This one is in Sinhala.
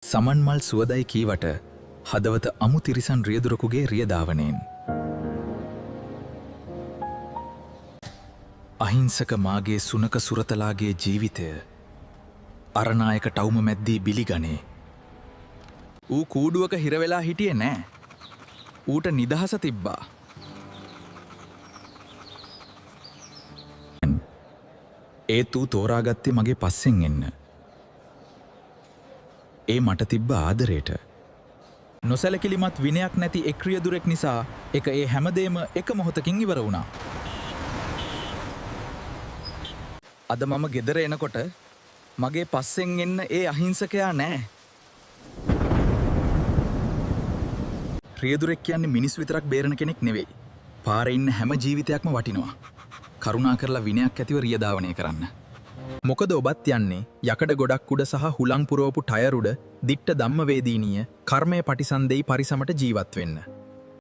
සමන්මල් සුවදයි කීවට හදවත අමු තිරිසන් රියදුරකුගේ රියදාවනයෙන්. අහිංසක මාගේ සුනක සුරතලාගේ ජීවිතය අරනායක ටවුම මැද්දී බිලිගනේ. ඌ කූඩුවක හිරවෙලා හිටියේ නෑ. ඌට නිදහස තිබ්බා. ඒත් ඌ තෝරාගත්තේ මගේ පස්සෙන් එන්න. ඒ මට තිබ්බ ආදරයට. නොසැලකිලිමත් විනයක් නැති එක් රියදුරෙක් නිසා එක ඒ හැමදේම එක මොහොතකින් ඉවර වුණා. අද මම ගෙදර එනකොට මගේ පස්සෙන් එන්න ඒ අහිංසකයා නෑ. රියදුරෙක් කියන්නේ මිනිස් විතරක් බේරන කෙනෙක් නෙවෙයි. පාරේ ඉන්න හැම ජීවිතයක්ම වටිනවා. කරුණා කරලා විනයක් ඇතිව රියදාවනය කරන්න. මොකද ඔබත් යන්නේ යකඩ ගොඩක් උඩ සහ හුලං පුරවපු ටයර් උඩ දිට්ට ධම්මවේදීනීය කර්මය පටිසන්දෙයි පරිසමට ජීවත් වෙන්න.